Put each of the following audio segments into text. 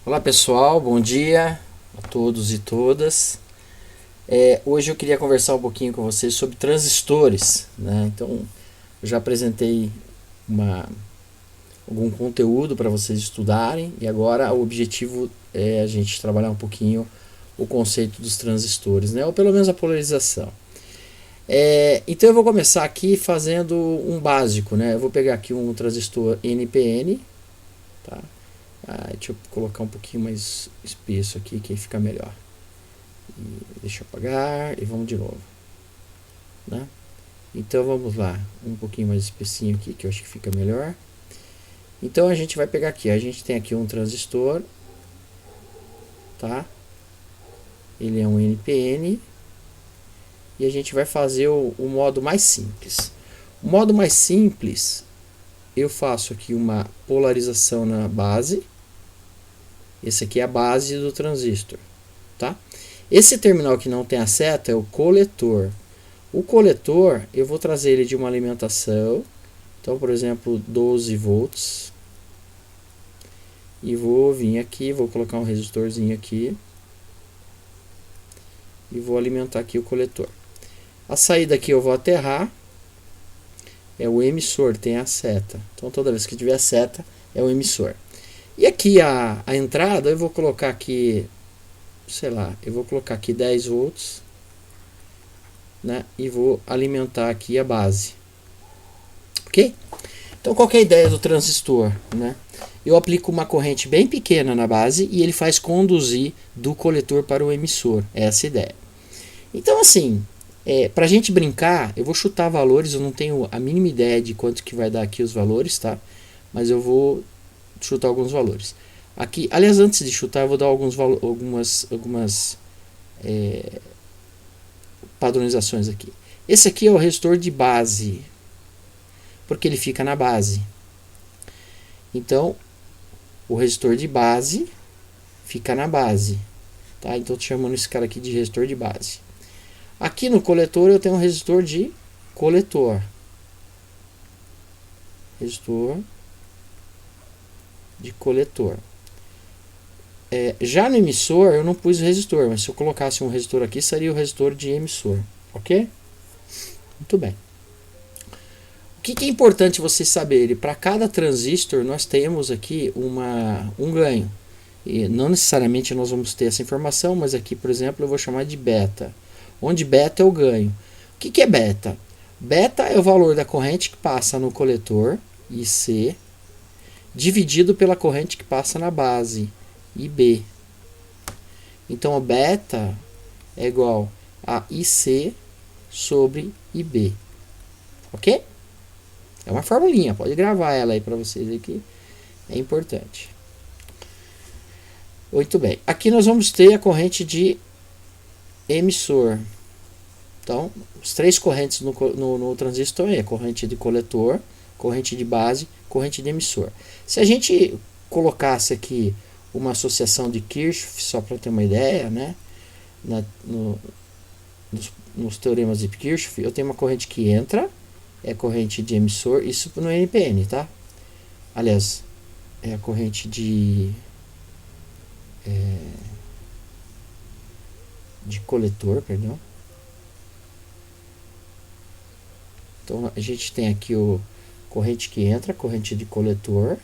Olá pessoal, bom dia a todos e todas. Hoje eu queria conversar um pouquinho com vocês sobre transistores, né? Então, eu já apresentei uma, algum conteúdo para vocês estudarem e agora o objetivo é a gente trabalhar um pouquinho o conceito dos transistores, né? Ou pelo menos a polarização. Então eu vou começar aqui fazendo um básico, né? Eu vou pegar aqui um transistor NPN, tá? Deixa eu colocar um pouquinho mais espesso aqui, que aí fica melhor. Deixa eu apagar e vamos de novo, né? Então vamos lá, um pouquinho mais espessinho aqui, que eu acho que fica melhor. Então a gente vai pegar aqui, a gente tem aqui um transistor, tá? Ele é um NPN e a gente vai fazer o modo mais simples. O modo mais simples, eu faço aqui uma polarização na base. Esse aqui é a base do transistor, tá? Esse terminal que não tem a seta é o coletor. O coletor, eu vou trazer ele de uma alimentação. Então, por exemplo, 12 volts. E vou vir aqui, vou colocar um resistorzinho aqui. E vou alimentar aqui o coletor. A saída aqui eu vou aterrar. É o emissor, tem a seta. Então, toda vez que tiver seta, é o emissor. E aqui a entrada, eu vou colocar aqui, sei lá, eu vou colocar aqui 10 volts, né? E vou alimentar aqui a base. Ok? Então, qual que é a ideia do transistor, né? Eu aplico uma corrente bem pequena na base e ele faz conduzir do coletor para o emissor. Essa é a ideia. Então, assim, para a gente brincar, eu vou chutar valores, eu não tenho a mínima ideia de quanto que vai dar aqui os valores, tá? Mas eu vou chutar alguns valores. Aqui, aliás, antes de chutar, eu vou dar algumas padronizações aqui. Esse aqui é o resistor de base, porque ele fica na base. Então, o resistor de base fica na base, tá? Então, estou chamando esse cara aqui de resistor de base. Aqui no coletor eu tenho um resistor de coletor. Resistor de coletor. Já no emissor eu não pus resistor, mas se eu colocasse um resistor aqui, seria o resistor de emissor, ok? Muito bem. O que é importante vocês saberem? Para cada transistor nós temos aqui um ganho. E não necessariamente nós vamos ter essa informação, mas aqui, por exemplo, eu vou chamar de beta, onde beta é o ganho. O que é beta? Beta é o valor da corrente que passa no coletor, IC, dividido pela corrente que passa na base, IB. Então, o beta é igual a IC sobre IB. Ok? É uma formulinha, pode gravar ela aí para vocês aqui. É importante. Muito bem. Aqui nós vamos ter a corrente de emissor. Então, as três correntes no transistor é corrente de coletor, corrente de base, corrente de emissor. Se a gente colocasse aqui uma associação de Kirchhoff, só para ter uma ideia, né? Nos teoremas de Kirchhoff, eu tenho uma corrente que entra, é a corrente de emissor, isso no NPN, tá? Aliás, é a corrente de coletor, perdão. Então a gente tem aqui o corrente que entra, corrente de coletor.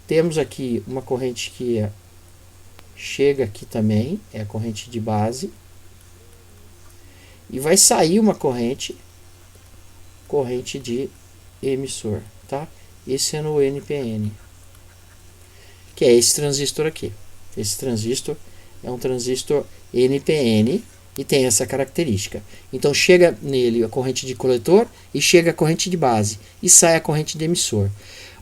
Temos aqui uma corrente que chega aqui também, é a corrente de base. E vai sair uma corrente de emissor, tá? Esse é no NPN, que é esse transistor aqui. Esse transistor é um transistor NPN e tem essa característica. Então chega nele a corrente de coletor e chega a corrente de base e sai a corrente de emissor.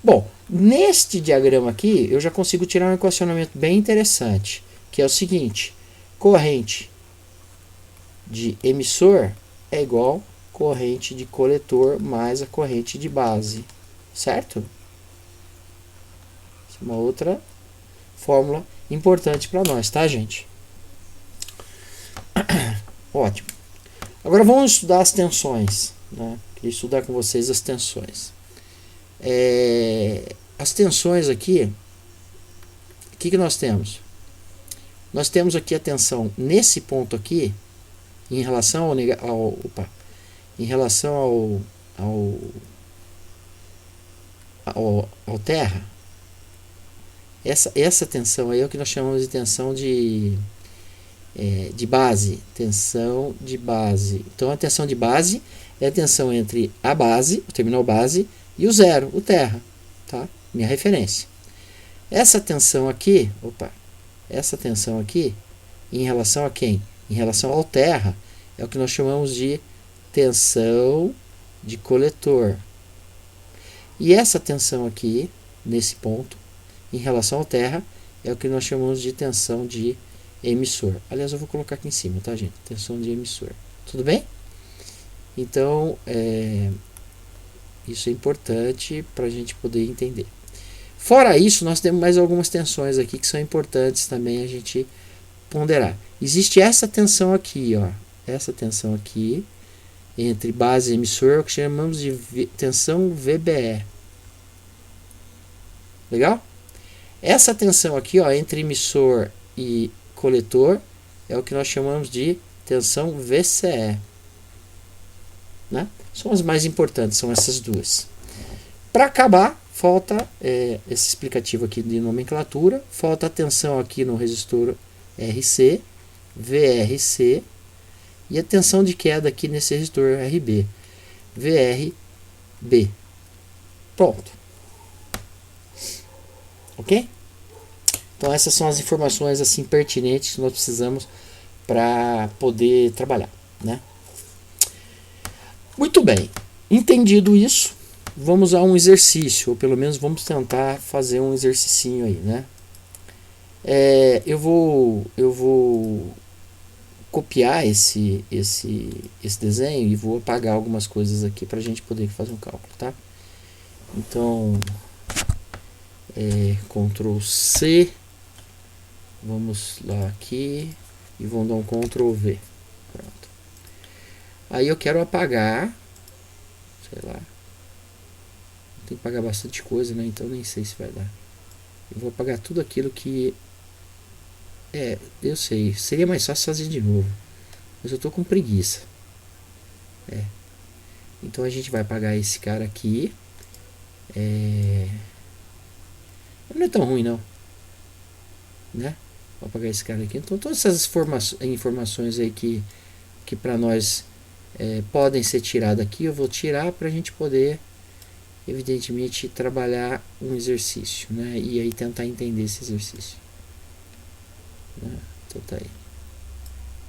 Bom, neste diagrama aqui eu já consigo tirar um equacionamento bem interessante, que é o seguinte: corrente de emissor é igual corrente de coletor mais a corrente de base, certo? Essa é uma outra fórmula importante para nós, tá, gente? Ótimo. Agora vamos estudar as tensões, né? Queria estudar com vocês as tensões. As tensões aqui, o que nós temos? Nós temos aqui a tensão nesse ponto aqui, em relação em relação ao terra. Essa tensão aí é o que nós chamamos de tensão de base. Tensão de base. Então a tensão de base é a tensão entre a base, o terminal base, e o zero, o terra. Tá? Minha referência. Essa tensão aqui, em relação a quem? Em relação ao terra, é o que nós chamamos de tensão de coletor. E essa tensão aqui, nesse ponto, em relação ao terra, é o que nós chamamos de tensão de emissor. Aliás, eu vou colocar aqui em cima, tá, gente? Tensão de emissor. Tudo bem? Então, isso é importante para a gente poder entender. Fora isso, nós temos mais algumas tensões aqui que são importantes também a gente ponderar. Existe essa tensão aqui, ó. Essa tensão aqui, entre base e emissor, é o que chamamos de tensão VBE. Legal? Essa tensão aqui, ó, entre emissor e coletor, é o que nós chamamos de tensão VCE. Né? São as mais importantes, são essas duas. Para acabar, falta esse explicativo aqui de nomenclatura, falta a tensão aqui no resistor RC, VRC, e a tensão de queda aqui nesse resistor RB, VRB. Pronto. Ok? Então essas são as informações assim pertinentes que nós precisamos para poder trabalhar, né? Muito bem. Entendido isso, vamos a um exercício, ou pelo menos vamos tentar fazer um exercicinho aí, né? Eu vou copiar esse desenho e vou apagar algumas coisas aqui para a gente poder fazer um cálculo, tá? Então, Ctrl C, vamos lá aqui e vamos dar um Ctrl V. Pronto. Aí eu quero apagar, sei lá, tem que apagar bastante coisa, né? Então nem sei se vai dar. Eu vou apagar tudo aquilo que eu sei, seria mais fácil fazer de novo, mas eu tô com preguiça. Então a gente vai apagar esse cara aqui. Não é tão ruim não, né? Vou apagar esse cara aqui. Então todas essas informações aí que para nós podem ser tiradas aqui, eu vou tirar para a gente poder, evidentemente, trabalhar um exercício, né? E aí tentar entender esse exercício. Então tá aí.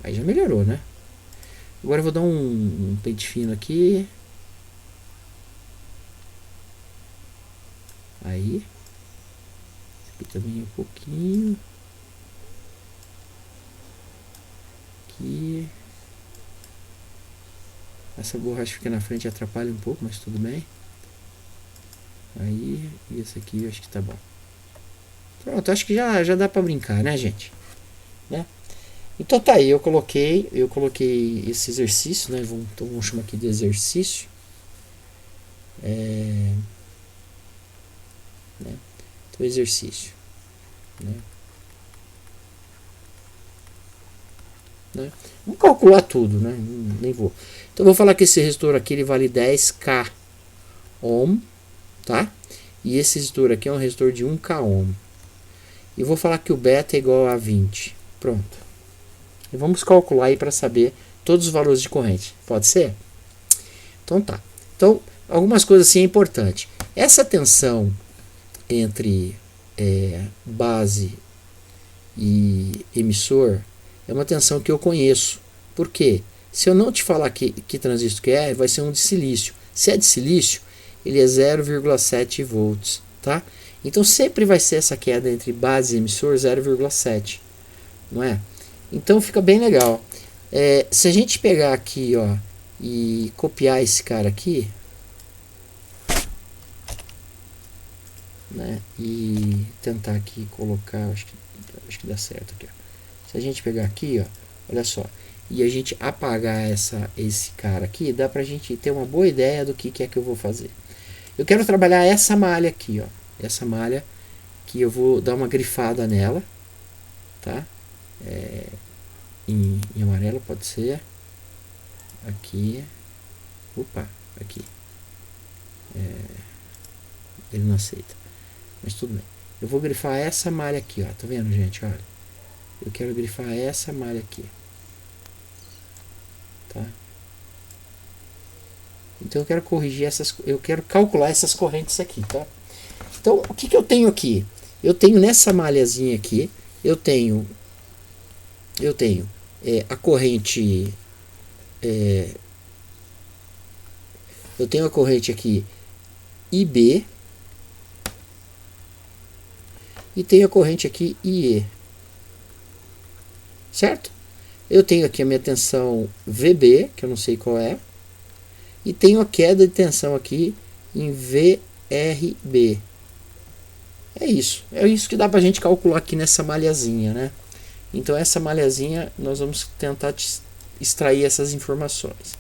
Aí já melhorou, né? Agora eu vou dar um pente fino aqui. Aí. Esse aqui também um pouquinho. Aqui. Essa borracha fica na frente, atrapalha um pouco, mas tudo bem. Aí, e esse aqui eu acho que tá bom. Pronto, acho que já dá pra brincar, né, gente? Né? Então tá aí, eu coloquei esse exercício, né? Então vamos chamar aqui de exercício. Né? Então exercício, né? Vamos calcular tudo, né? Nem vou. Então eu vou falar que esse resistor aqui ele vale 10k ohm, tá? E esse resistor aqui é um resistor de 1k ohm. E vou falar que o beta é igual a 20. Pronto. E vamos calcular aí para saber todos os valores de corrente. Pode ser? Então tá. Então, algumas coisas assim é importante. Essa tensão entre base e emissor é uma tensão que eu conheço. Por quê? Se eu não te falar que transistor que vai ser um de silício. Se é de silício, ele é 0,7 volts, tá? Então sempre vai ser essa queda entre base e emissor 0,7, não é? Então fica bem legal. Se a gente pegar aqui, ó, e copiar esse cara aqui, né? E tentar aqui colocar, acho que dá certo aqui, ó. Se a gente pegar aqui, ó, olha só, e a gente apagar esse cara aqui, dá pra gente ter uma boa ideia do que é que eu vou fazer. Eu quero trabalhar essa malha aqui, ó. Essa malha que eu vou dar uma grifada nela, tá? Em amarelo pode ser. Aqui. Opa, aqui. Ele não aceita. Mas tudo bem. Eu vou grifar essa malha aqui, ó. Tá vendo, gente? Olha. Eu quero grifar essa malha aqui. Tá? Então eu quero corrigir eu quero calcular essas correntes aqui, tá? Então, o que eu tenho aqui? Eu tenho nessa malhazinha aqui, eu tenho a corrente, eu tenho a corrente aqui IB e tenho a corrente aqui IE, certo? Eu tenho aqui a minha tensão VB, que eu não sei qual é, e tenho a queda de tensão aqui em VRB. É isso que dá pra gente calcular aqui nessa malhazinha, né? Então essa malhazinha nós vamos tentar extrair essas informações.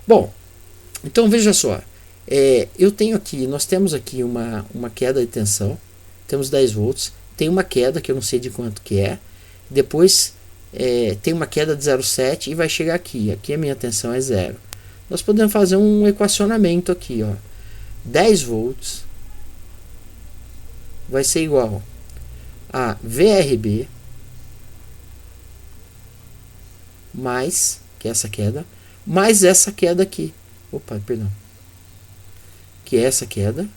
Bom, então veja só, nós temos aqui uma queda de tensão, temos 10 volts, tem uma queda que eu não sei de quanto que é, depois tem uma queda de 0,7 e vai chegar aqui a minha tensão é 0. Nós podemos fazer um equacionamento aqui, ó. 10 volts vai ser igual a VRB mais, que é essa queda, mais essa queda aqui. Opa, perdão. Que é essa queda,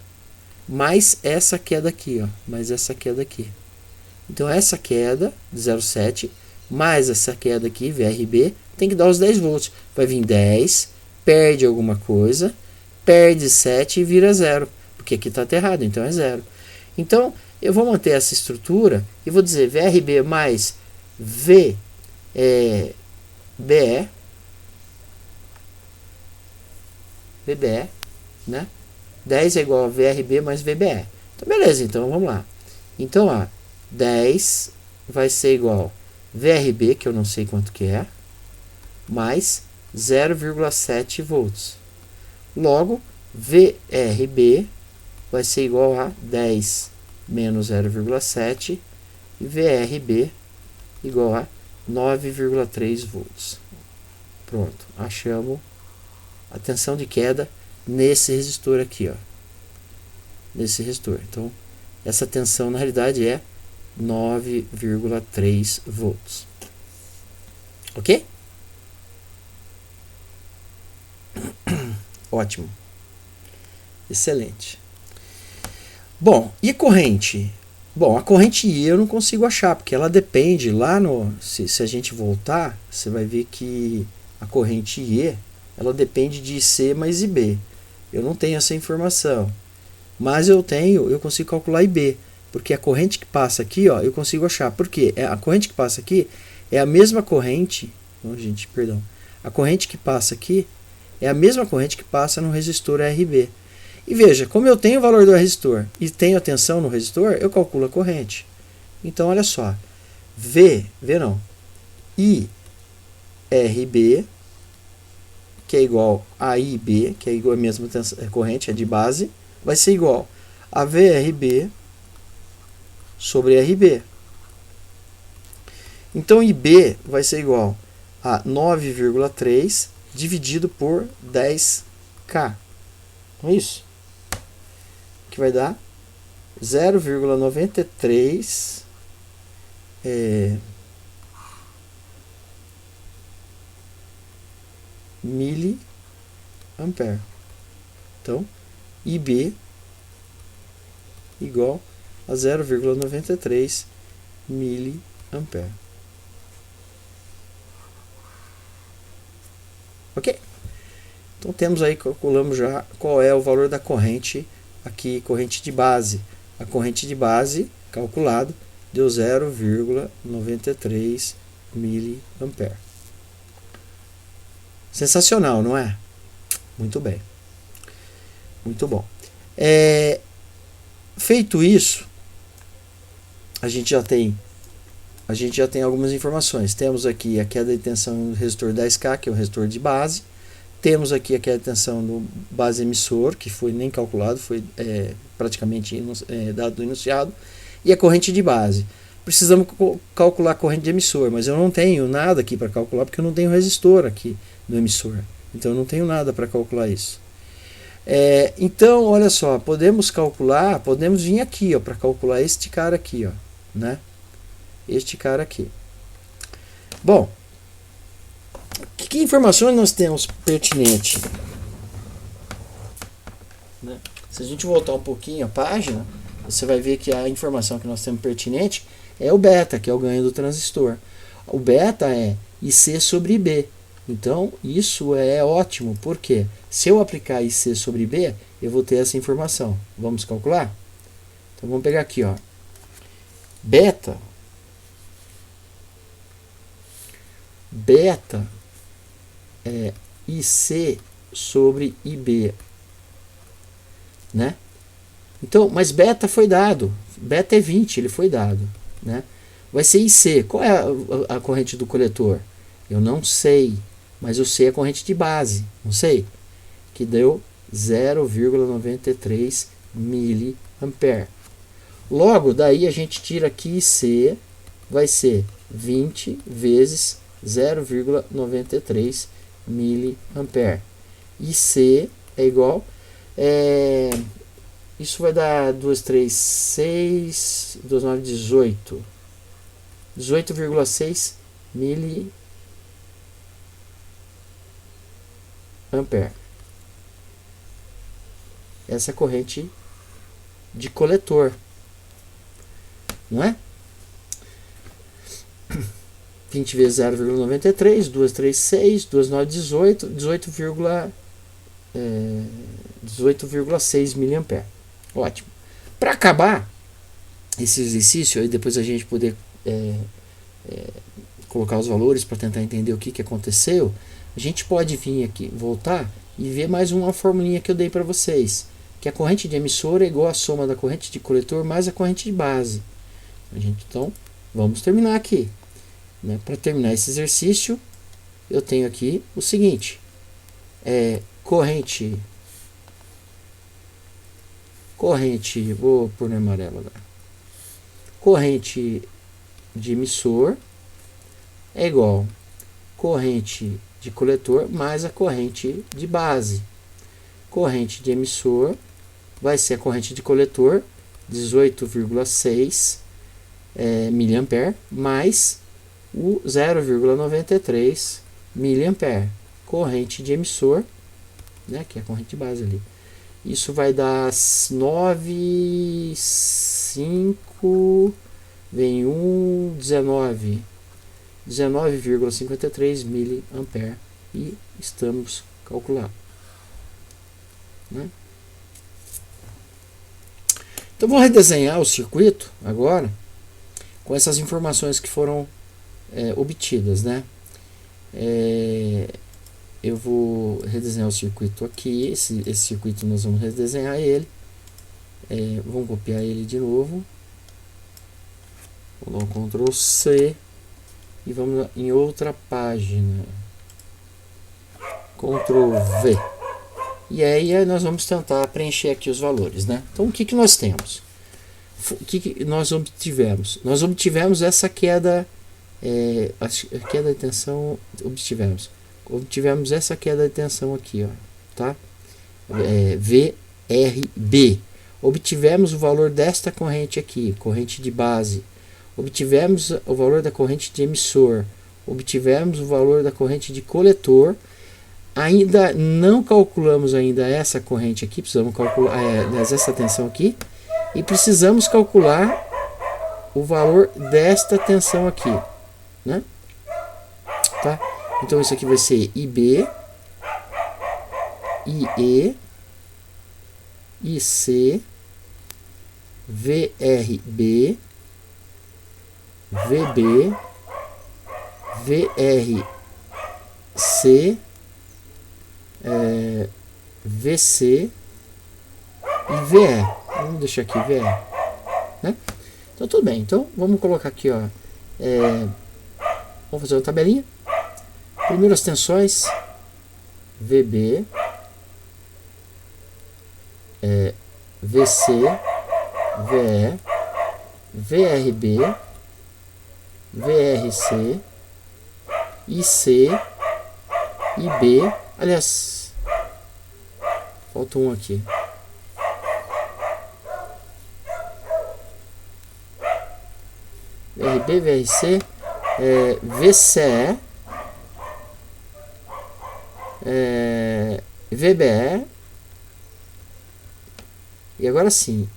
mais essa queda aqui, ó. Mais essa queda aqui. Então essa queda de 0,7 mais essa queda aqui, VRB, tem que dar os 10 volts. Vai vir 10, perde alguma coisa, perde 7 e vira 0. Porque aqui está errado, então é 0. Então, eu vou manter essa estrutura e vou dizer VRB mais VBE, né? 10 é igual a VRB mais VBE. Então, beleza, então vamos lá. Então, ó, 10 vai ser igual a VRB, que eu não sei quanto que é, mais 0,7 volts. Logo, VRB vai ser igual a 10 menos 0,7 e VRB igual a 9,3 volts. Pronto, achamos a tensão de queda nesse resistor aqui, ó. Nesse resistor. Então, essa tensão na realidade é 9,3 volts. Ok? Ótimo. Excelente. Bom, e a corrente? Bom, a corrente I eu não consigo achar, porque ela depende lá no... Se a gente voltar, você vai ver que a corrente I, ela depende de IC mais IB. Eu não tenho essa informação. Mas eu consigo calcular IB. Porque a corrente que passa aqui, ó, eu consigo achar. Por quê? A corrente que passa aqui é a mesma corrente... Oh, gente, perdão. A corrente que passa aqui é a mesma corrente que passa no resistor RB. E veja, como eu tenho o valor do resistor e tenho a tensão no resistor, eu calculo a corrente. Então, olha só. IRB, que é igual a IB, que é igual a mesma corrente, é de base, vai ser igual a VRB sobre RB. Então, IB vai ser igual a 9,3 dividido por 10K. Não é isso? Que vai dar 0,93 miliampere. Então, IB igual a 0,93 miliampere. Ok? Então temos aí, calculamos já qual é o valor da corrente aqui, corrente de base. A corrente de base, calculado, deu 0,93 miliampere. Sensacional, não é? Muito bem. Muito bom. Feito isso, a gente já tem algumas informações. Temos aqui a queda de tensão no resistor 10K, que é o resistor de base. Temos aqui a queda de tensão no base emissor, que foi nem calculado, foi praticamente dado no enunciado. e a corrente de base. Precisamos calcular a corrente de emissor, mas eu não tenho nada aqui para calcular porque eu não tenho resistor aqui no emissor. Então eu não tenho nada para calcular isso. Então, olha só, podemos calcular, podemos vir aqui para calcular este cara aqui, né? Este cara aqui. Bom, que informações nós temos pertinente? Né? Se a gente voltar um pouquinho a página, você vai ver que a informação que nós temos pertinente é o beta, que é o ganho do transistor. O beta é IC sobre IB. Então, isso é ótimo, porque se eu aplicar IC sobre IB, eu vou ter essa informação. Vamos calcular? Então, vamos pegar aqui, beta é IC sobre IB, né? Então, mas beta foi dado, beta é 20, ele foi dado, né? Vai ser IC. Qual é a corrente do coletor? Eu não sei, mas eu sei a corrente de base, não sei, que deu 0,93 miliampere. Logo, daí a gente tira aqui IC, vai ser 20 vezes 0,93 miliampere. IC é igual, isso vai dar 236, 29, 18, 18,6 miliampere. Essa é a corrente de coletor, não é? 20 vezes 0,93, 236, 29, 18, 18,6 miliampere. Ótimo. Para acabar esse exercício, aí depois a gente poder colocar os valores para tentar entender o que aconteceu, a gente pode vir aqui, voltar e ver mais uma formulinha que eu dei para vocês, que a corrente de emissor é igual à soma da corrente de coletor mais a corrente de base. Então, vamos terminar aqui. Né? Para terminar esse exercício, eu tenho aqui o seguinte, corrente, vou pôr no amarelo agora, corrente de emissor é igual corrente de coletor mais a corrente de base. Corrente de emissor vai ser a corrente de coletor, 18,6 miliampere, mais o 0,93 miliampere. Corrente de emissor, né, que é a corrente de base ali. Isso vai dar 9, 5, vem 1, 19. 19,53 miliampere e estamos calculando, né? Então vou redesenhar o circuito agora com essas informações que foram obtidas, né? Eu vou redesenhar o circuito aqui, esse circuito nós vamos redesenhar ele, vamos copiar ele de novo, vou dar um Ctrl C e vamos em outra página, Ctrl V, e aí nós vamos tentar preencher aqui os valores, né? Então o que nós temos? O que nós obtivemos? Nós obtivemos essa queda, a queda de tensão, obtivemos essa queda de tensão aqui, tá? VRB. Obtivemos o valor desta corrente aqui, corrente de base. Obtivemos o valor da corrente de emissor, obtivemos o valor da corrente de coletor. Ainda não calculamos ainda essa corrente aqui, precisamos calcular essa tensão aqui, e precisamos calcular o valor desta tensão aqui, né? Tá? Então isso aqui vai ser IB, IE, IC, VRB, VB, VRC, VC e VE. Vamos deixar aqui VE, né? Então tudo bem. Então vamos colocar aqui, vamos fazer uma tabelinha. Primeiras tensões, VB, VC, VE, VRB, VRC, IC, IB, aliás, falta um aqui. VRB, VRC, VCE, VBE, e agora sim,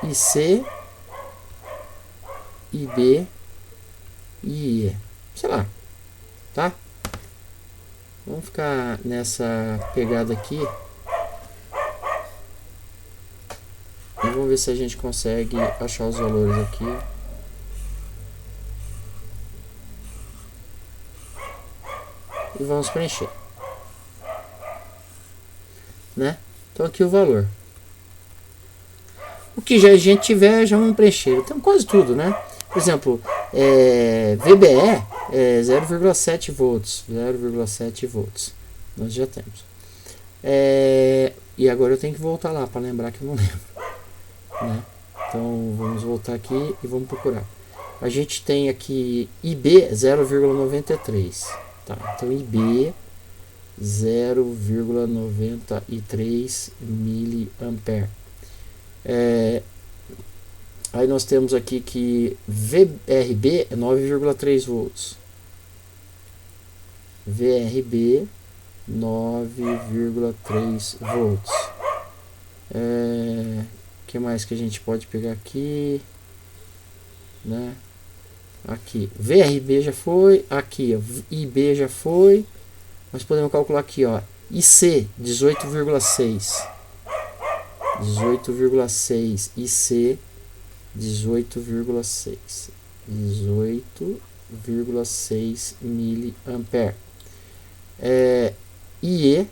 IC, IB e IE, sei lá, tá? Vamos ficar nessa pegada aqui e vamos ver se a gente consegue achar os valores aqui. E vamos preencher, né? Então aqui o valor. O que já a gente tiver, já vamos preencher. Então quase tudo, né? Por exemplo, VBE é 0,7 volts. 0,7 volts. Nós já temos. E agora eu tenho que voltar lá para lembrar que eu não lembro, né? Então vamos voltar aqui e vamos procurar. A gente tem aqui IB 0,93. Tá, então IB 0,93 miliampere. Aí nós temos aqui que VRB é 9,3 volts. VRB 9,3 volts. O que mais que a gente pode pegar aqui, né? Aqui, VRB já foi, aqui, ó, IB já foi, nós podemos calcular aqui, ó, IC 18,6, 18,6, IC 18,6, 18,6 miliampere, IE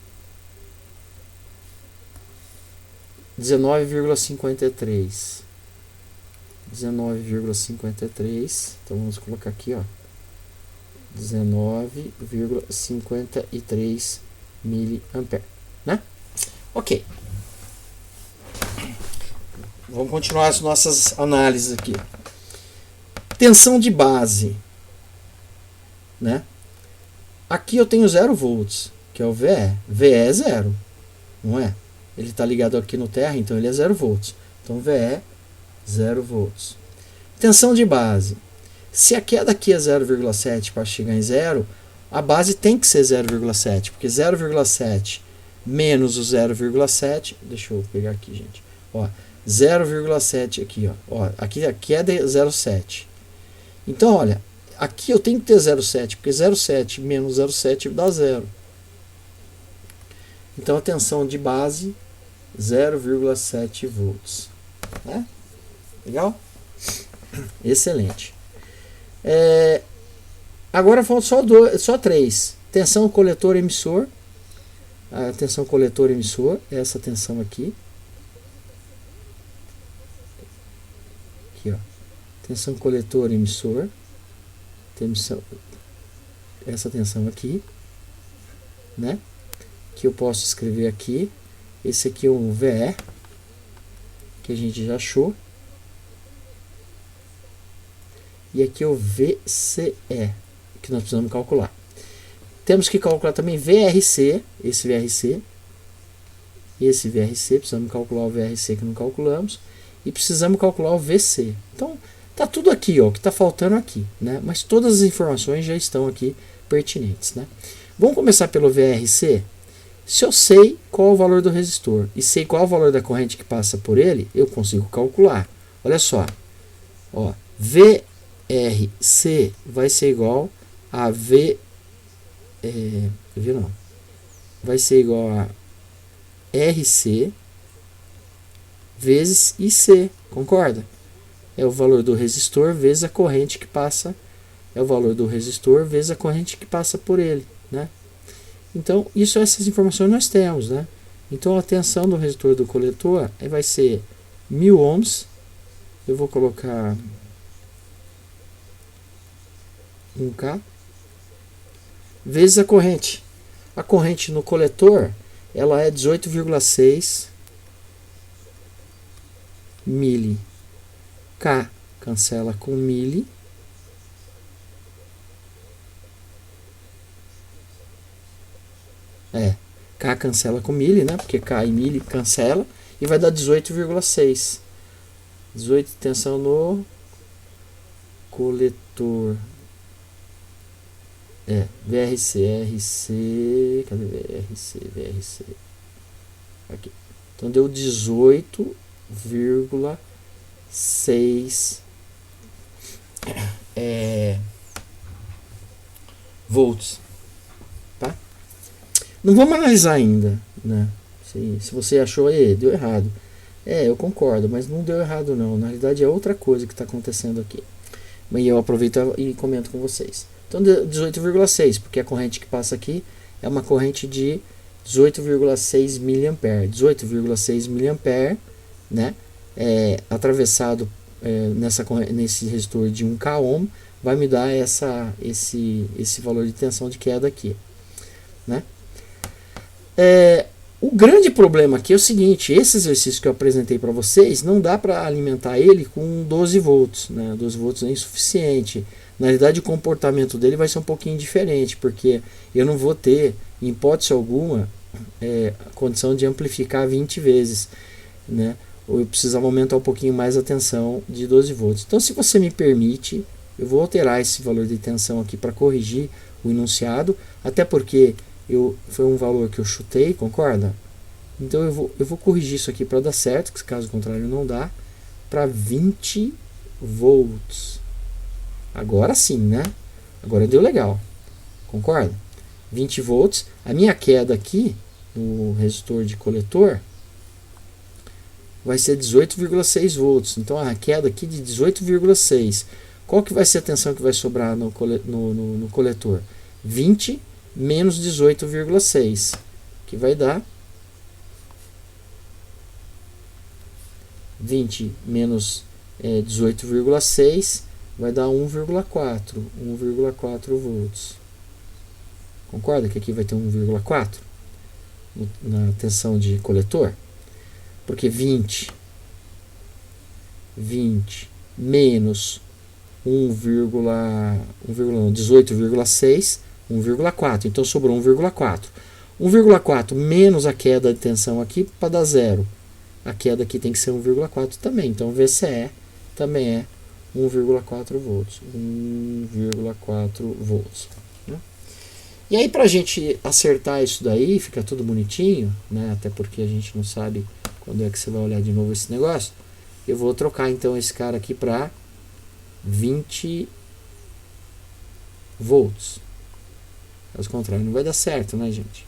19,53, 19,53, então vamos colocar aqui, ó, 19,53 miliampere, né? Ok. Vamos continuar as nossas análises aqui. Tensão de base, né? Aqui eu tenho 0 volts, que é o VE. VE é 0, não é? Ele está ligado aqui no terra, então ele é 0 volts. Então VE 0 volts. Tensão de base. Se a queda aqui é 0,7 para chegar em 0, a base tem que ser 0,7, porque 0,7 menos o 0,7, deixa eu pegar aqui, gente. Ó, 0,7 aqui, ó. Aqui a queda é 0,7. Então, olha, aqui eu tenho que ter 0,7, porque 0,7 menos 0,7 dá 0. Então a tensão de base 0,7 volts, né? Legal? Excelente. Agora faltam só 3. Tensão coletor emissor. A tensão coletor emissor é essa tensão aqui. Aqui, ó. Tensão coletor emissor. Essa tensão aqui, né? Que eu posso escrever aqui. Esse aqui é um VE, que a gente já achou. E aqui é o VCE, que nós precisamos calcular. Temos que calcular também VRC, esse VRC. Esse VRC, precisamos calcular o VRC que não calculamos. E precisamos calcular o VC. Então, tá tudo aqui, ó, que tá faltando aqui, né? Mas todas as informações já estão aqui pertinentes, né? Vamos começar pelo VRC. Se eu sei qual é o valor do resistor e sei qual é o valor da corrente que passa por ele, eu consigo calcular. Olha só, ó, VRC vai ser igual a vai ser igual a RC vezes IC, concorda? É o valor do resistor vezes a corrente que passa, é o valor do resistor vezes a corrente que passa por ele, né? Então, essas informações nós temos, né? Então, a tensão do resistor do coletor vai ser 1000 ohms. Eu vou colocar 1K vezes a corrente. A corrente no coletor, ela é 18,6 mili. K cancela com mili. K cancela com mili, né? Porque K e mili cancela. E vai dar 18,6. 18 tensão no coletor. VRC, RC. Cadê VRC? Aqui. Então deu 18,6 volts. Tá? Não vamos analisar ainda, né? Se você achou, deu errado. Eu concordo, mas não deu errado não. Na realidade é outra coisa que está acontecendo aqui. E eu aproveito e comento com vocês. Então 18,6, porque a corrente que passa aqui é uma corrente de 18,6 mA. 18,6 mA, né? Atravessado nesse resistor de 1 kΩ, vai me dar esse valor de tensão de queda aqui, né? O grande problema aqui é o seguinte: esse exercício que eu apresentei para vocês, não dá para alimentar ele com 12 volts, né? 12 volts é insuficiente. Na realidade, o comportamento dele vai ser um pouquinho diferente, porque eu não vou ter, em hipótese alguma, a condição de amplificar 20 vezes, né? Ou eu precisava aumentar um pouquinho mais a tensão de 12 volts. Então, se você me permite, eu vou alterar esse valor de tensão aqui para corrigir o enunciado, até porque foi um valor que eu chutei, concorda? Então eu vou corrigir isso aqui para dar certo, que caso contrário não dá, para 20 volts. Agora sim, né? Agora deu legal, concorda? 20 volts. A minha queda aqui no resistor de coletor vai ser 18,6 volts. Então a queda aqui de 18,6. Qual que vai ser a tensão que vai sobrar no coletor? 20 menos 18,6, que vai dar 20 menos 18,6, vai dar 1,4 volts. Concorda que aqui vai ter 1,4 na tensão de coletor? Porque 20 menos 18,6, 1,4. Então sobrou 1,4. 1,4 menos a queda de tensão aqui para dar zero. A queda aqui tem que ser 1,4 também. Então VCE também é 1,4 volts. 1,4 volts. Né? E aí, para a gente acertar isso daí, fica tudo bonitinho, né? Até porque a gente não sabe quando é que você vai olhar de novo esse negócio. Eu vou trocar então esse cara aqui para 20 volts. Caso contrário, não vai dar certo, né, gente?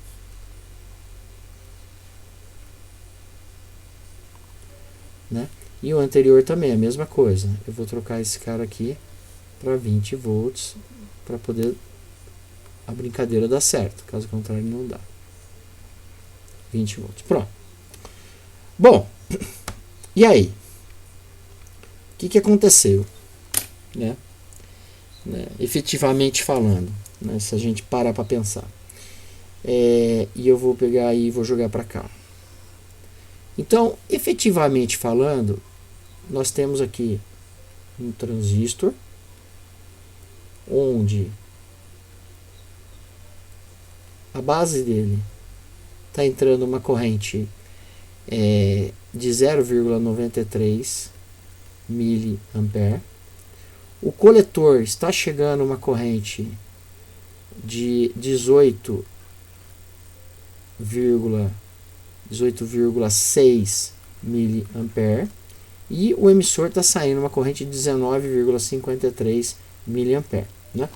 Né? E o anterior também, a mesma coisa. Eu vou trocar esse cara aqui para 20 volts para poder a brincadeira dar certo. Caso contrário, não dá. 20 volts. Pronto. Bom, e aí? O que aconteceu? Né? Efetivamente falando, né? Se a gente parar para pensar. E eu vou pegar e vou jogar para cá. Então, efetivamente falando, nós temos aqui um transistor onde a base dele está entrando uma corrente de 0,93 mA. O coletor está chegando uma corrente de 18,6 mA e o emissor está saindo uma corrente de 19,53 mA. Né?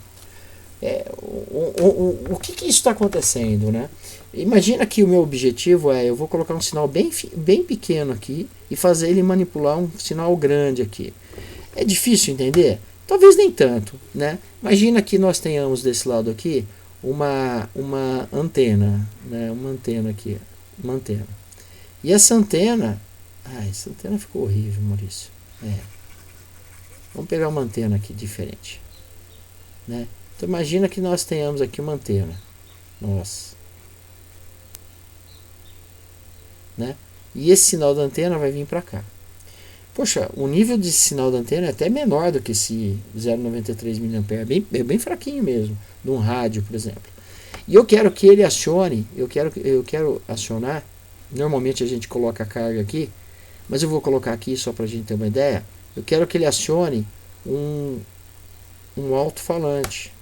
O que isso está acontecendo? Né? Imagina que o meu objetivo eu vou colocar um sinal bem pequeno aqui e fazer ele manipular um sinal grande aqui. É difícil entender? Talvez nem tanto. Né? Imagina que nós tenhamos desse lado aqui uma antena, né? Uma antena aqui, uma antena. E essa antena ficou horrível, Maurício. Vamos pegar uma antena aqui diferente, né? Então imagina que nós tenhamos aqui uma antena, nossa, né? E esse sinal da antena vai vir para cá. poxa, o nível de sinal da antena é até menor do que esse 0,93 mA, é bem fraquinho mesmo, de um rádio, por exemplo. E eu quero que ele acione, eu quero acionar, normalmente a gente coloca a carga aqui, mas eu vou colocar aqui só para a gente ter uma ideia, eu quero que ele acione um alto-falante.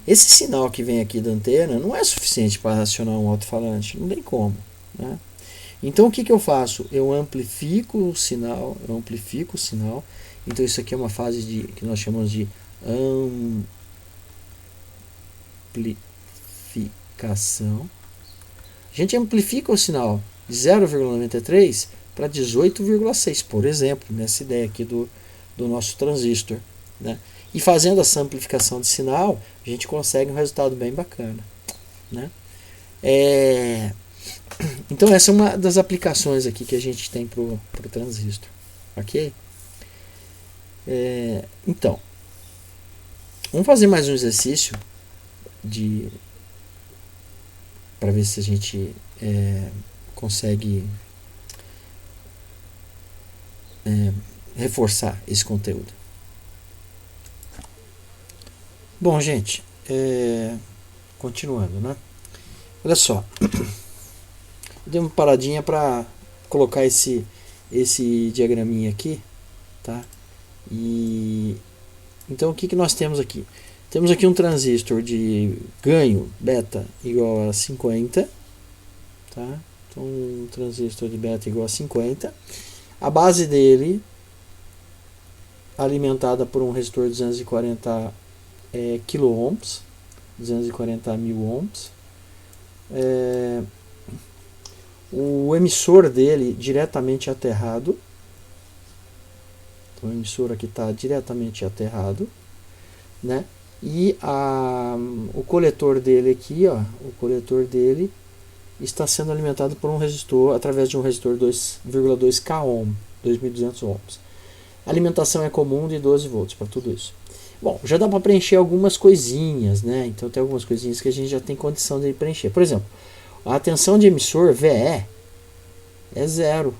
Esse sinal que vem aqui da antena não é suficiente para acionar um alto-falante, não tem como, né? Então o que eu faço? Eu amplifico o sinal, Então isso aqui é uma fase que nós chamamos de amplificação. A gente amplifica o sinal de 0,93 para 18,6, por exemplo, nessa ideia aqui do nosso transistor, né? E fazendo essa amplificação de sinal, a gente consegue um resultado bem bacana, né? Então essa é uma das aplicações aqui que a gente tem para o transistor, ok? Então, vamos fazer mais um exercício para ver se a gente consegue reforçar esse conteúdo. Bom, gente, continuando, né? Olha só, dei uma paradinha para colocar esse diagraminha aqui, tá? E então o que nós temos aqui? Temos aqui um transistor de ganho beta igual a 50, tá? Então um transistor de beta igual a 50. A base dele alimentada por um resistor de 240 kΩ, 240 mil ohms. O emissor dele diretamente aterrado. Então o emissor aqui está diretamente aterrado, né? E o coletor dele aqui, ó, o coletor dele está sendo alimentado por um resistor, através de um resistor 2,2 kΩ, 2.200 ohms. A alimentação é comum de 12 volts para tudo isso. Bom, já dá para preencher algumas coisinhas, né? Então tem algumas coisinhas que a gente já tem condição de preencher. Por exemplo, a tensão de emissor VE é 0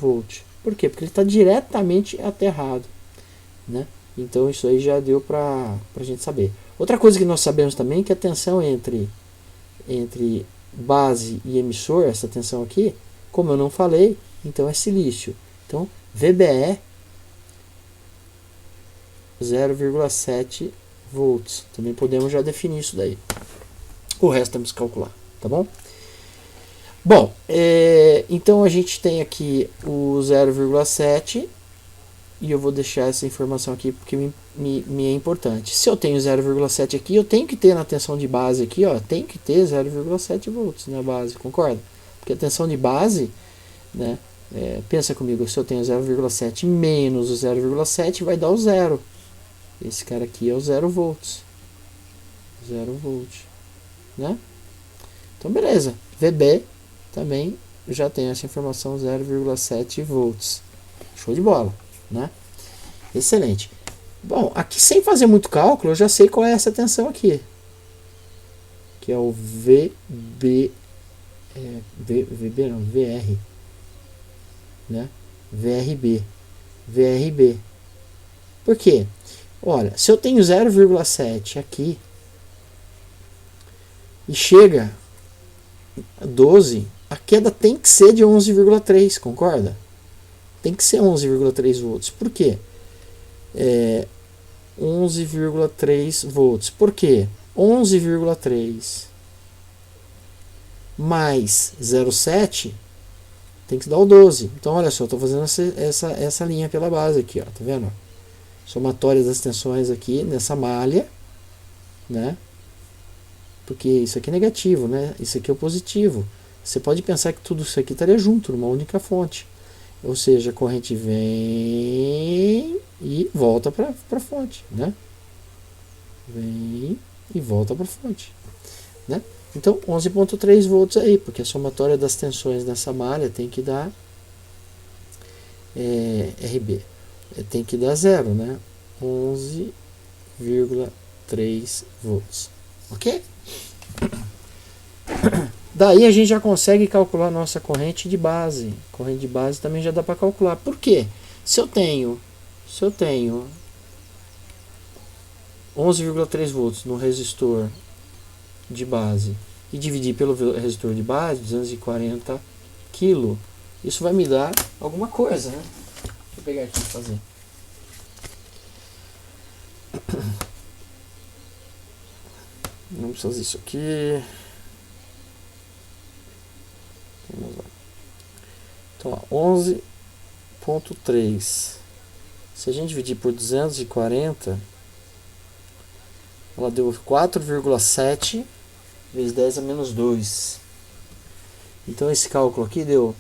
volt. Por quê? Porque ele está diretamente aterrado, né? Então isso aí já deu para a gente saber. Outra coisa que nós sabemos também é que a tensão entre base e emissor, essa tensão aqui, como eu não falei, então é silício. Então VBE 0,7 volts. Também podemos já definir isso daí. O resto temos que calcular, tá bom? Bom, então a gente tem aqui o 0,7 e eu vou deixar essa informação aqui porque me é importante. Se eu tenho 0,7 aqui, eu tenho que ter na tensão de base aqui, ó, tem que ter 0,7 volts na base, concorda? Porque a tensão de base, né, pensa comigo, se eu tenho 0,7 menos o 0,7 vai dar o zero. Esse cara aqui é o 0 volts. 0 volt, né? Então beleza, VB também já tem essa informação, 0,7 volts. Show de bola, né? Excelente. Bom, aqui sem fazer muito cálculo, eu já sei qual é essa tensão aqui. Que é o VB, VB não, VR, né? VRB. Por quê? Olha, se eu tenho 0,7 aqui e chega a 12, a queda tem que ser de 11,3, concorda? Tem que ser 11,3 volts. Por quê? 11,3 volts. Por quê? 11,3 mais 0,7 tem que dar o 12. Então, olha só, estou fazendo essa linha pela base aqui, ó, tá vendo? Somatória das tensões aqui nessa malha, né? Porque isso aqui é negativo, né? Isso aqui é o positivo. Você pode pensar que tudo isso aqui estaria junto numa única fonte. Ou seja, a corrente vem e volta para a fonte, né? Vem e volta para a fonte, né? Então, 11,3 volts aí, porque a somatória das tensões nessa malha tem que dar RB. Tem que dar zero, né? 11,3 volts. Ok? Daí a gente já consegue calcular a nossa corrente de base. Corrente de base também já dá para calcular. Por quê? Se eu tenho 11,3 volts no resistor de base e dividir pelo resistor de base, 240 kg, isso vai me dar alguma coisa, né? Deixa eu pegar aqui e fazer. Não precisa fazer isso aqui. Vamos lá. Então, 11,3. Se a gente dividir por 240, ela deu 4,7 vezes 10 a menos 2. Então, esse cálculo aqui deu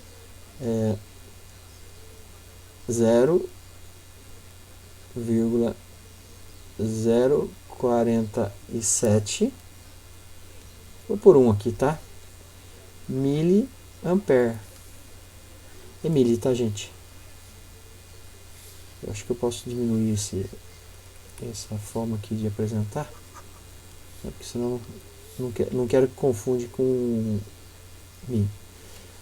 0,047. Vou por 1 aqui, tá? Miliampere. É mili, tá, gente? Eu acho que eu posso diminuir essa forma aqui de apresentar, né? Porque senão não quero que confunde com mi,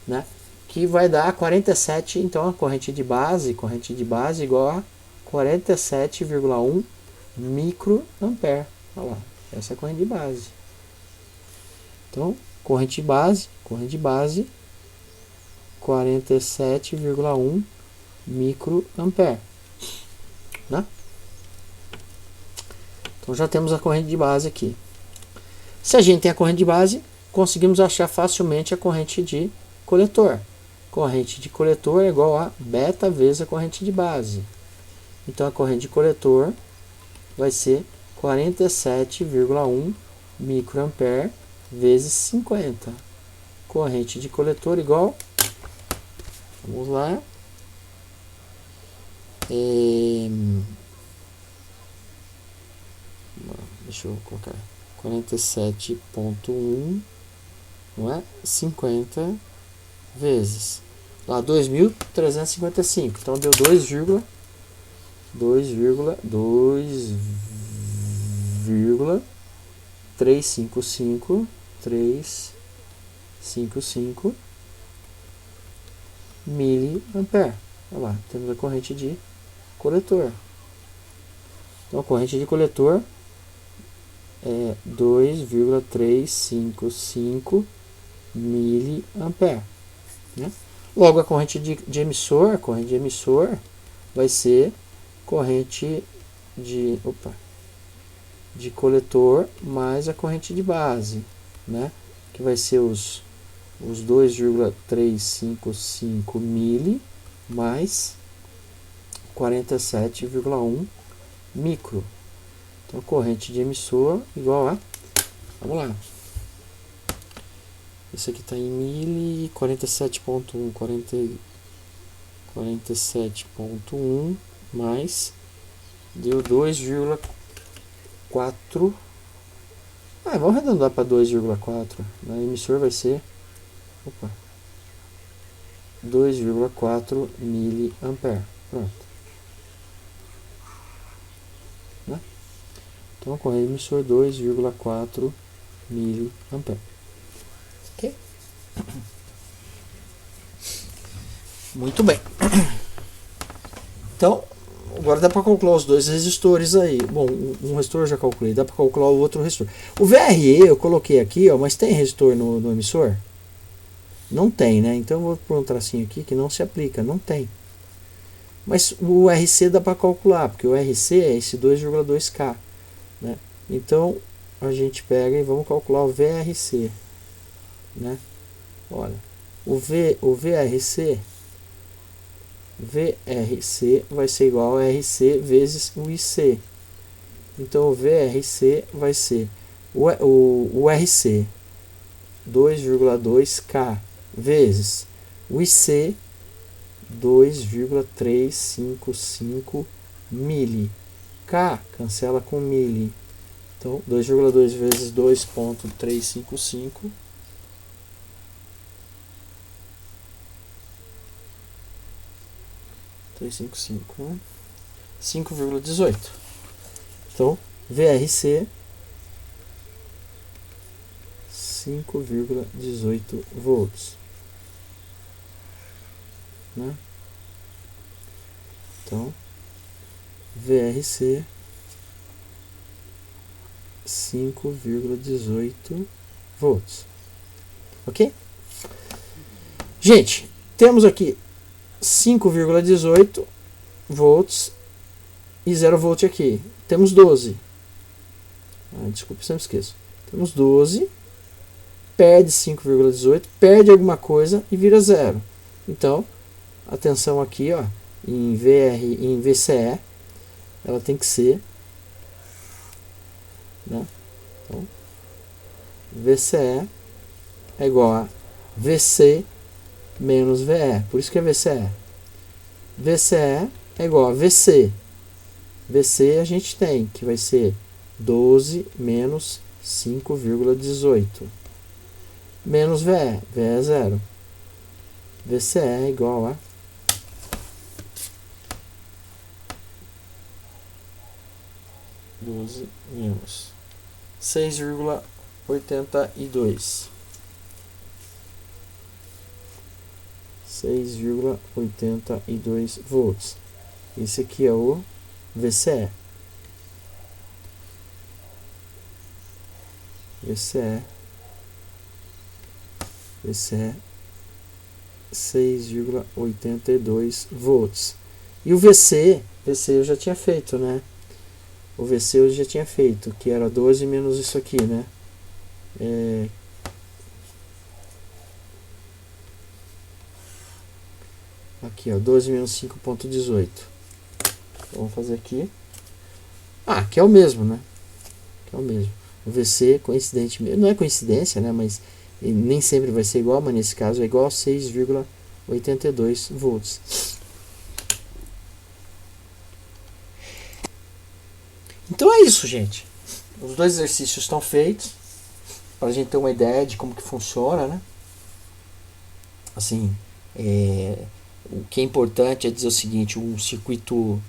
né? Que vai dar 47, então a corrente de base igual a 47,1 microampere. Olha lá, essa é a corrente de base. Então, corrente de base 47,1 microampere, né? Então já temos a corrente de base aqui. Se a gente tem a corrente de base, conseguimos achar facilmente a corrente de coletor. Corrente de coletor é igual a beta vezes a corrente de base. Então a corrente de coletor vai ser 47,1 microampere vezes 50. Corrente de coletor igual, vamos lá, deixa eu colocar 47,1, não é? 50 vezes lá 2.355. Então deu 2,355 miliampere. Olha lá, temos a corrente de coletor. Então a corrente de coletor é 2,355 miliampere, né? Logo a corrente de emissor vai ser corrente de coletor mais a corrente de base, né? Que vai ser os 2,355 mili mais 47,1 micro. Então, corrente de emissor igual a, vamos lá, esse aqui está em mili, 47,1, 47,1 mais, deu 2,4, vamos arredondar para 2,4, na emissor vai ser 2,4 miliampere, pronto, né? Então, corrente emissor 2,4 miliampere. Ok? Muito bem. Então, agora dá para calcular os dois resistores aí. Bom, um resistor eu já calculei, dá para calcular o outro resistor. O VRE eu coloquei aqui, ó, mas tem resistor no emissor? Não tem, né? Então eu vou pôr um tracinho aqui que não se aplica, não tem. Mas o RC dá para calcular, porque o RC é esse 2,2K, né? Então a gente pega e vamos calcular o VRC, né? Olha, o VRC vai ser igual a RC vezes o IC. Então o VRC vai ser o RC 2,2K vezes o IC 2,355 mili. K cancela com mili. Então 2,2 vezes 2,355 5,18. Então, VRC 5,18 volts, né? Então, VRC 5,18 volts, ok? Gente, temos aqui 5,18 volts e 0 volt aqui. Temos 12. Desculpa, sempre esqueço. Temos 12, perde 5,18, perde alguma coisa e vira 0. Então, atenção aqui, ó, em VCE, ela tem que ser, né? Então, VCE é igual a VC menos VE. Por isso que é VCE. VCE é igual a VC. VC a gente tem, que vai ser 12 menos 5,18. Menos VE. VE é 0. VCE é igual a 12 menos 6,82. 6,82 volts. Esse aqui é o VCE. VCE 6,82 volts. E o VC eu já tinha feito, né? O VC eu já tinha feito, que era 12 menos isso aqui, né? Aqui, ó, 12 menos 5,18. Vamos fazer aqui. Que é o mesmo, né? Que é o mesmo. O VC, coincidentemente, não é coincidência, né? Mas nem sempre vai ser igual, mas nesse caso é igual a 6,82 volts. Então é isso, gente. Os dois exercícios estão feitos para a gente ter uma ideia de como que funciona, né? Assim, o que é importante é dizer o seguinte: um circuito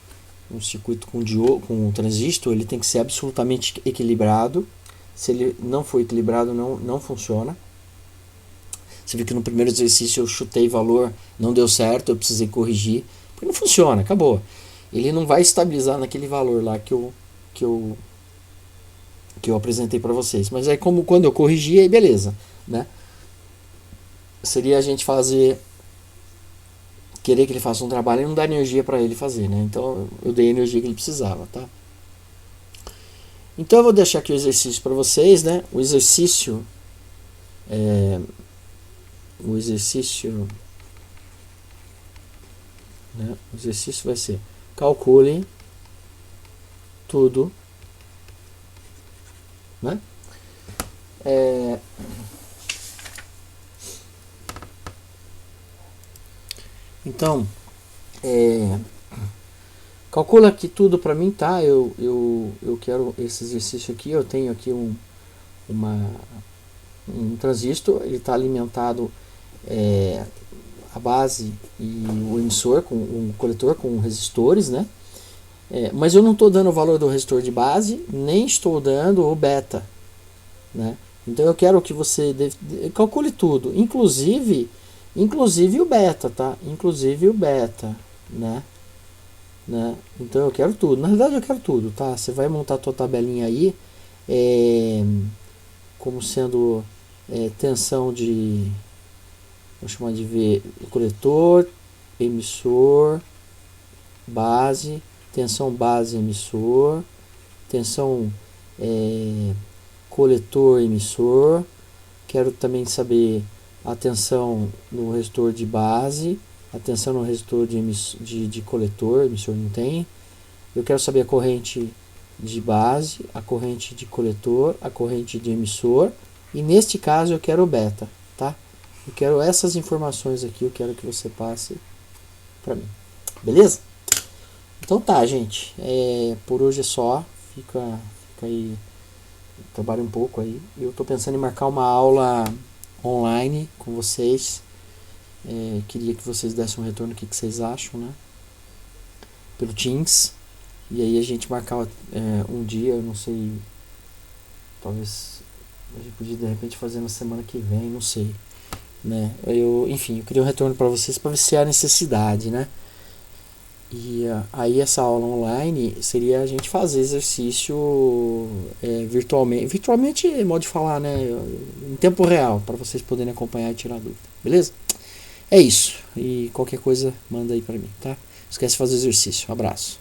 com transistor, ele tem que ser absolutamente equilibrado. Se ele não for equilibrado, não funciona. Você viu que no primeiro exercício eu chutei valor, não deu certo, eu precisei corrigir, porque não funciona, acabou. Ele não vai estabilizar naquele valor lá que eu apresentei para vocês. Mas aí, como quando eu corrigi, aí beleza, né? Seria a gente querer que ele faça um trabalho e não dar energia para ele fazer, né? Então eu dei a energia que ele precisava, tá? Então eu vou deixar aqui o exercício para vocês, né? O exercício vai ser: calcule tudo, né? Então, calcula aqui tudo para mim, tá? Eu quero esse exercício aqui. Eu tenho aqui um transistor, ele está alimentado a base e o emissor, com um coletor com resistores, né? Mas eu não estou dando o valor do resistor de base, nem estou dando o beta, né? Então eu quero que você calcule tudo, inclusive o beta, tá? Inclusive o beta, né? Então eu quero tudo. Na verdade eu quero tudo, tá? Você vai montar a tua tabelinha aí, como sendo tensão de, vou chamar de V, coletor, emissor, base, tensão base emissor, tensão coletor emissor. Quero também saber a tensão no resistor de base, a tensão no resistor de coletor, emissor não tem. Eu quero saber a corrente de base, a corrente de coletor, a corrente de emissor, e neste caso eu quero o beta, tá? Eu quero essas informações aqui, eu quero que você passe para mim, beleza? Então tá, gente, por hoje é só, fica aí, trabalha um pouco aí. Eu tô pensando em marcar uma aula online com vocês. Queria que vocês dessem um retorno, o que vocês acham, né? Pelo Teams. E aí a gente marcava um dia, eu não sei, talvez A gente podia de repente fazer na semana que vem, não sei, né? Enfim, eu queria um retorno para vocês para ver se há necessidade, né? E aí essa aula online seria a gente fazer exercício virtualmente. Virtualmente é modo de falar, né? Em tempo real, para vocês poderem acompanhar e tirar dúvida. Beleza? É isso. E qualquer coisa, manda aí para mim, tá? Não esquece de fazer exercício. Um abraço.